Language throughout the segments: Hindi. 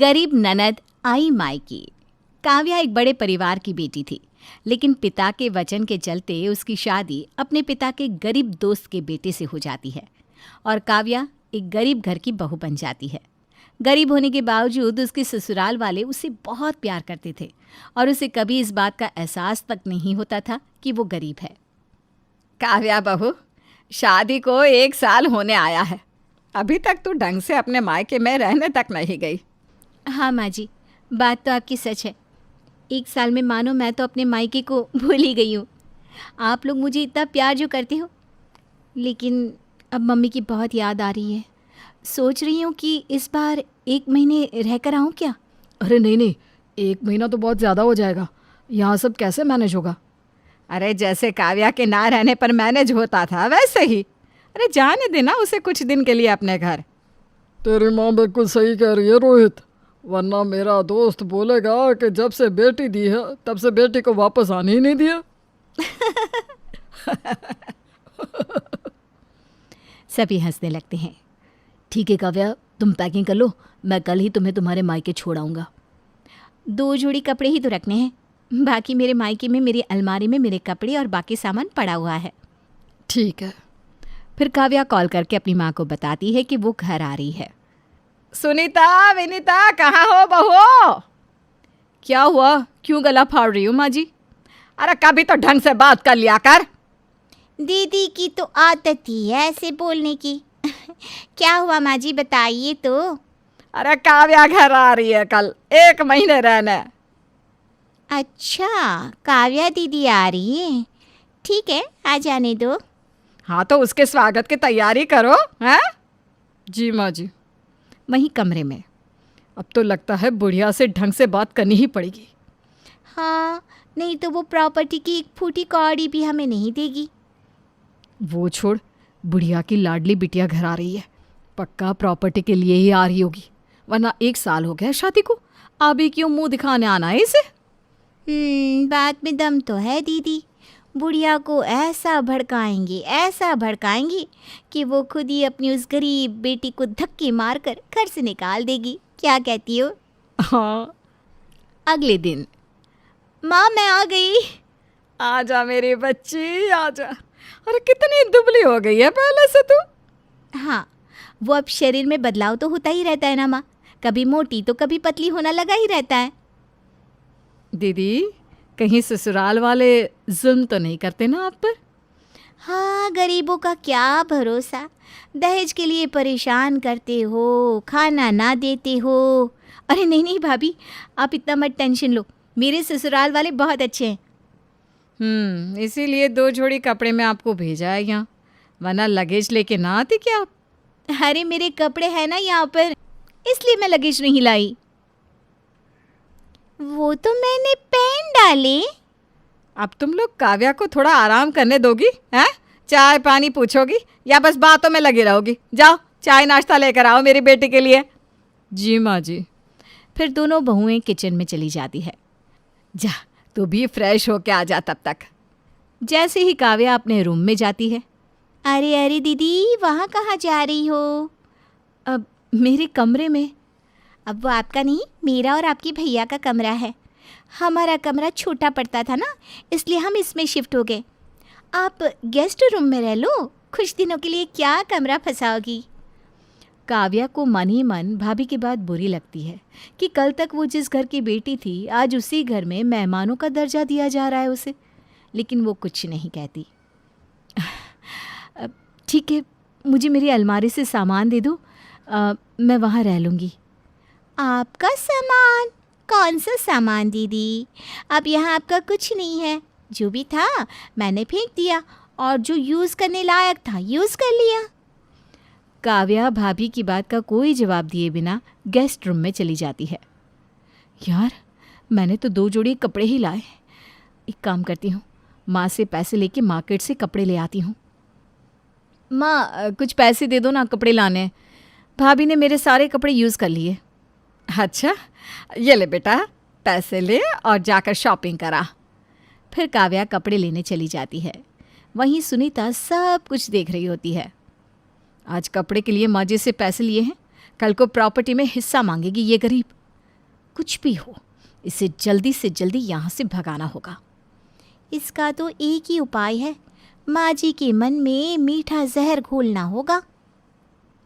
गरीब ननद आई मायके। काव्या एक बड़े परिवार की बेटी थी, लेकिन पिता के वचन के चलते उसकी शादी अपने पिता के गरीब दोस्त के बेटे से हो जाती है और काव्या एक गरीब घर की बहू बन जाती है। गरीब होने के बावजूद उसके ससुराल वाले उसे बहुत प्यार करते थे और उसे कभी इस बात का एहसास तक नहीं होता था कि वो गरीब है। काव्या बहू, शादी को 1 साल होने आया है, अभी तक तू ढंग से अपने मायके में रहने तक नहीं गई। हाँ माँ जी, बात तो आपकी सच है। 1 साल में मानो मैं तो अपने मायके को भूल ही गई हूँ। आप लोग मुझे इतना प्यार जो करते हो, लेकिन अब मम्मी की बहुत याद आ रही है। सोच रही हूँ कि इस बार 1 महीने रह कर आऊँ क्या? अरे नहीं, 1 महीना तो बहुत ज़्यादा हो जाएगा। यहाँ सब कैसे मैनेज होगा? अरे जैसे काव्या के ना रहने पर मैनेज होता था वैसे ही। अरे जाने देना उसे कुछ दिन के लिए अपने घर। तेरी माँ बिल्कुल सही कह रही है रोहित, वरना मेरा दोस्त बोलेगा कि जब से बेटी दी है तब से बेटी को वापस आने ही नहीं दिया। सभी हंसने लगते हैं। ठीक है काव्या, तुम पैकिंग कर लो, मैं कल ही तुम्हें तुम्हारे मायके छोड़ आऊँगा। 2 जोड़ी कपड़े ही तो रखने हैं, बाकी मेरे मायके में मेरी अलमारी में मेरे कपड़े और बाकी सामान पड़ा हुआ है। ठीक है। फिर काव्या कॉल करके अपनी माँ को बताती है कि वो घर आ रही है। सुनीता, विनीता, कहाँ हो बहू? क्या हुआ, क्यों गला फाड़ रही हो माँ जी? अरे कभी तो ढंग से बात कर लिया कर। दीदी की तो आदत ही है ऐसे बोलने की। क्या हुआ माँ जी, बताइए तो। अरे काव्या घर आ रही है कल 1 महीने रहने। अच्छा, काव्या दीदी आ रही है, ठीक है, आ जाने दो। हाँ तो उसके स्वागत की तैयारी करो। हैं? जी माँ जी। वहीं कमरे में अब तो लगता है बुढ़िया से ढंग से बात करनी ही पड़ेगी। हाँ, नहीं तो वो प्रॉपर्टी की एक फूटी कौड़ी भी हमें नहीं देगी। वो छोड़, बुढ़िया की लाडली बिटिया घर आ रही है, पक्का प्रॉपर्टी के लिए ही आ रही होगी, वरना 1 साल हो गया शादी को, अभी क्यों मुंह दिखाने आना है इसे? बात में दम तो है दीदी। बुढ़िया को ऐसा भड़काएंगी कि वो खुद ही अपनी उस गरीब बेटी को धक्के मारकर घर से निकाल देगी। क्या कहती हो? हाँ। अगले दिन, माँ मैं आ गई। आजा मेरी बच्ची, आजा। अरे कितनी दुबली हो गई है पहले से तू। हाँ, वो अब शरीर में बदलाव तो होता ही रहता है ना माँ, कभी मोटी तो कभी पतली होना लगा ही रहता है। दीदी, कहीं ससुराल वाले जुल्म तो नहीं करते ना आप पर? हाँ, गरीबों का क्या भरोसा, दहेज के लिए परेशान करते हो, खाना ना देते हो। अरे नहीं भाभी, आप इतना मत टेंशन लो, मेरे ससुराल वाले बहुत अच्छे हैं। इसीलिए 2 जोड़ी कपड़े में आपको भेजा है यहाँ, वरना लगेज लेके ना आती क्या आप? अरे मेरे कपड़े हैं ना यहाँ पर, इसलिए मैं लगेज नहीं लाई। वो तो मैंने पहन डाले। अब तुम लोग काव्या को थोड़ा आराम करने दोगी? हैं? चाय पानी पूछोगी या बस बातों में लगी रहोगी? जाओ चाय नाश्ता लेकर आओ मेरी बेटी के लिए। जी माँ जी। फिर दोनों बहुएं किचन में चली जाती है। जा तू भी फ्रेश होके आ जा तब तक। जैसे ही काव्या अपने रूम में जाती है, अरे दीदी, वहाँ कहाँ जा रही हो? अब मेरे कमरे में। अब वो आपका नहीं, मेरा और आपकी भैया का कमरा है। हमारा कमरा छोटा पड़ता था ना, इसलिए हम इसमें शिफ्ट हो गए। आप गेस्ट रूम में रह लो, कुछ दिनों के लिए क्या कमरा फंसाओगी। काव्या को मन ही मन भाभी की बात बुरी लगती है कि कल तक वो जिस घर की बेटी थी, आज उसी घर में मेहमानों का दर्जा दिया जा रहा है उसे, लेकिन वो कुछ नहीं कहती। ठीक है, मुझे मेरी अलमारी से सामान दे दो, मैं वहाँ रह लूँगी। आपका सामान? कौन सा सामान दीदी? अब यहाँ आपका कुछ नहीं है, जो भी था मैंने फेंक दिया और जो यूज़ करने लायक था यूज़ कर लिया। काव्या भाभी की बात का कोई जवाब दिए बिना गेस्ट रूम में चली जाती है। यार, मैंने तो 2 जोड़ी कपड़े ही लाए। एक काम करती हूँ, माँ से पैसे लेके मार्केट से कपड़े ले आती हूँ। माँ, कुछ पैसे दे दो ना, कपड़े लाने हैं। भाभी ने मेरे सारे कपड़े यूज़ कर लिए। अच्छा, ये ले बेटा, पैसे ले और जाकर शॉपिंग करा। फिर काव्या कपड़े लेने चली जाती है। वहीं सुनीता सब कुछ देख रही होती है। आज कपड़े के लिए माँ जी से पैसे लिए हैं, कल को प्रॉपर्टी में हिस्सा मांगेगी ये गरीब। कुछ भी हो, इसे जल्दी से जल्दी यहाँ से भगाना होगा। इसका तो एक ही उपाय है, माँ जी के मन में मीठा जहर घोलना होगा।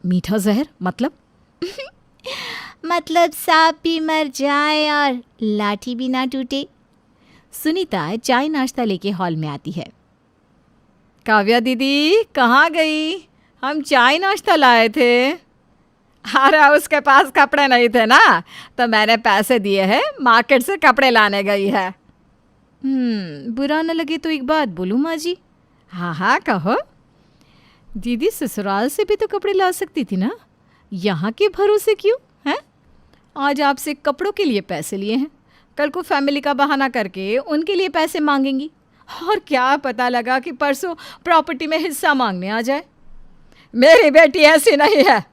मीठा जहर मतलब? मतलब सांप भी मर जाए और लाठी भी ना टूटे। सुनीता चाय नाश्ता लेके हॉल में आती है। काव्या दीदी कहाँ गई? हम चाय नाश्ता लाए थे। अरे उसके पास कपड़े नहीं थे ना, तो मैंने पैसे दिए हैं, मार्केट से कपड़े लाने गई है। बुरा न लगे तो एक बात बोलूँ माँ जी? हाँ हाँ कहो। दीदी ससुराल से भी तो कपड़े ला सकती थी ना, यहाँ के भरोसे क्यों हैं? आज आपसे कपड़ों के लिए पैसे लिए हैं, कल को फैमिली का बहाना करके उनके लिए पैसे मांगेंगी, और क्या पता लगा कि परसों प्रॉपर्टी में हिस्सा मांगने आ जाए। मेरी बेटी ऐसी नहीं है।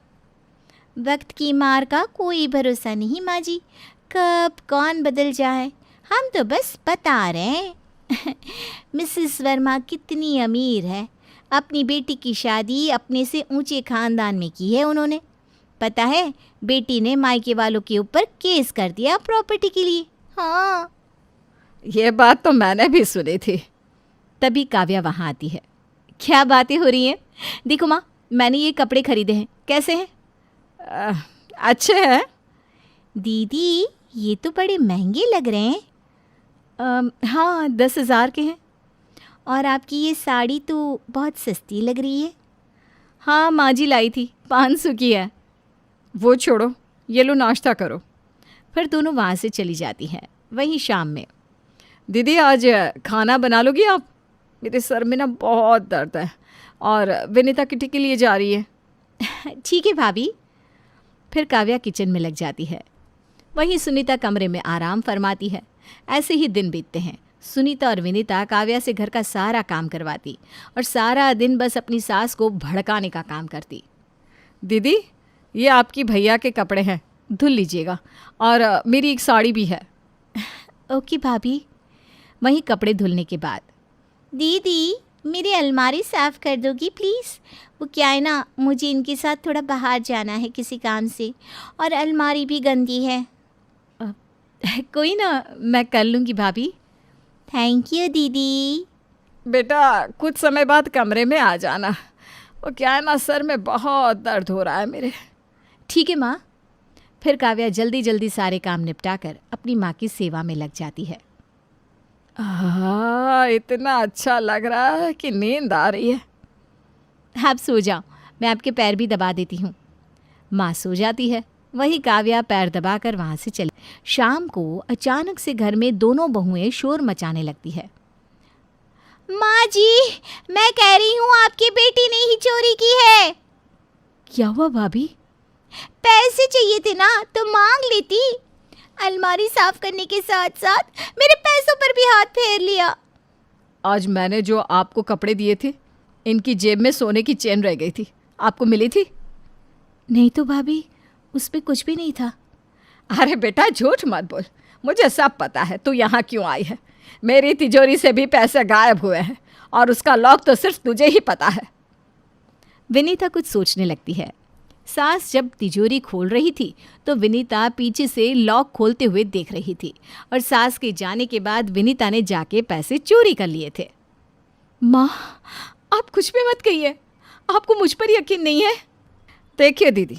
वक्त की मार का कोई भरोसा नहीं माँ जी, कब कौन बदल जाए, हम तो बस बता रहे हैं। मिसेस वर्मा कितनी अमीर है, अपनी बेटी की शादी अपने से ऊंचे खानदान में की है उन्होंने। पता है, बेटी ने मायके वालों के ऊपर केस कर दिया प्रॉपर्टी के लिए। हाँ, ये बात तो मैंने भी सुनी थी। तभी काव्या वहाँ आती है। क्या बातें हो रही हैं? देखो माँ, मैंने ये कपड़े खरीदे हैं, कैसे हैं? अच्छे हैं। दीदी ये तो बड़े महंगे लग रहे हैं। हाँ, 10,000 के हैं। और आपकी ये साड़ी तो बहुत सस्ती लग रही है। हाँ माँ जी लाई थी, 500 की है। वो छोड़ो, ये लो नाश्ता करो। फिर दोनों वहाँ से चली जाती हैं। वहीं शाम में, दीदी आज खाना बना लोगी आप? मेरे सर में ना बहुत दर्द है, और विनीता किटी के लिए जा रही है। ठीक है भाभी। फिर काव्या किचन में लग जाती है, वहीं सुनीता कमरे में आराम फरमाती है। ऐसे ही दिन बीतते हैं। सुनीता और विनीता काव्या से घर का सारा काम करवाती और सारा दिन बस अपनी सास को भड़काने का काम करती। दीदी ये आपकी भैया के कपड़े हैं, धुल लीजिएगा, और मेरी एक साड़ी भी है। ओके भाभी। वहीं कपड़े धुलने के बाद, दीदी मेरी अलमारी साफ़ कर दोगी प्लीज़? वो क्या है ना, मुझे इनके साथ थोड़ा बाहर जाना है किसी काम से, और अलमारी भी गंदी है। कोई ना, मैं कर लूँगी भाभी। थैंक यू दीदी। बेटा कुछ समय बाद कमरे में आ जाना। वो क्या है ना, सर में बहुत दर्द हो रहा है मेरे। ठीक है माँ। फिर काव्या जल्दी जल्दी सारे काम निपटा कर अपनी माँ की सेवा में लग जाती है। इतना अच्छा लग रहा है कि नींद आ रही है। आप सो जाओ, मैं आपके पैर भी दबा देती हूँ। माँ सो जाती है। वही काव्या पैर दबाकर वहाँ से चली। शाम को अचानक से घर में दोनों बहुएं शोर मचाने लगती है। माँ जी, मैं कह रही हूँ आपकी बेटी ने ही चोरी की है। क्या हुआ भाभी? पैसे चाहिए थे ना, तो मांग लेती। अलमारी साफ करने के साथ साथ मेरे पैसों पर भी हाथ फेर लिया। आज मैंने जो आपको कपड़े दिए थे, इनकी जेब में सोने की चेन रह गई थी, आपको मिली थी? नहीं तो भाभी, उसमें कुछ भी नहीं था। अरे बेटा झूठ मत बोल, मुझे सब पता है तू यहाँ क्यों आई है। मेरी तिजोरी से भी पैसे गायब हुए हैं, और उसका लॉक तो सिर्फ तुझे ही पता है। विनीता कुछ सोचने लगती है। सास जब तिजोरी खोल रही थी तो विनीता पीछे से लॉक खोलते हुए देख रही थी, और सास के जाने के बाद विनीता ने जाके पैसे चोरी कर लिए थे। माँ आप कुछ भी मत कहिए, आपको मुझ पर यकीन नहीं है? देखिए दीदी,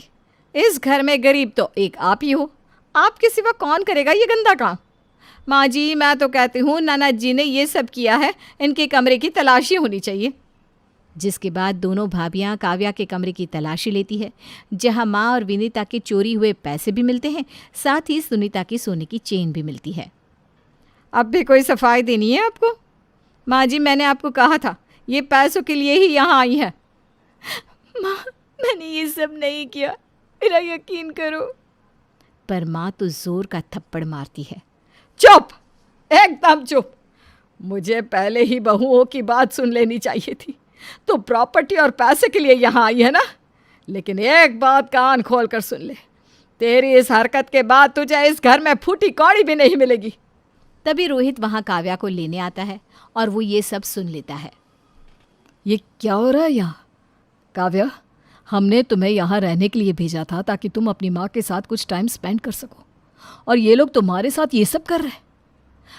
इस घर में गरीब तो एक आप ही हो, आपके सिवा कौन करेगा ये गंदा काम? माँ जी मैं तो कहती हूँ ननद जी ने ये सब किया है, इनके कमरे की तलाशी होनी चाहिए। जिसके बाद दोनों भाभियां काव्या के कमरे की तलाशी लेती है, जहां माँ और विनीता के चोरी हुए पैसे भी मिलते हैं, साथ ही सुनीता की सोने की चेन भी मिलती है। अब भी कोई सफाई देनी है आपको? माँ जी मैंने आपको कहा था ये पैसों के लिए ही यहाँ आई है। माँ मैंने ये सब नहीं किया, मेरा यकीन करो। पर माँ तो जोर का थप्पड़ मारती है। चुप, एकदम चुप। मुझे पहले ही बहुओं की बात सुन लेनी चाहिए थी। तो प्रॉपर्टी और पैसे के लिए यहाँ आई है ना, लेकिन एक बात कान खोल कर सुन ले, तेरी इस हरकत के बाद तुझे इस घर में फूटी कौड़ी भी नहीं मिलेगी। तभी रोहित वहाँ काव्या को लेने आता है और वो ये सब सुन लेता है। ये क्या हो रहा है यहाँ? काव्या, हमने तुम्हें यहाँ रहने के लिए भेजा था ताकि तुम अपनी माँ के साथ कुछ टाइम स्पेंड कर सको, और ये लोग तुम्हारे साथ ये सब कर रहे हैं।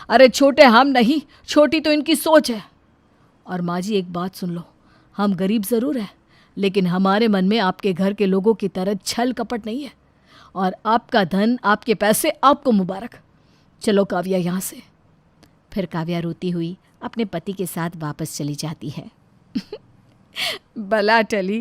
अरे छोटे हम नहीं, छोटी तो इनकी सोच है। और माँ जी एक बात सुन लो, हम गरीब ज़रूर हैं, लेकिन हमारे मन में आपके घर के लोगों की तरह छल कपट नहीं है। और आपका धन, आपके पैसे आपको मुबारक। चलो काव्या यहाँ से। फिर काव्या रोती हुई अपने पति के साथ वापस चली जाती है। भला टली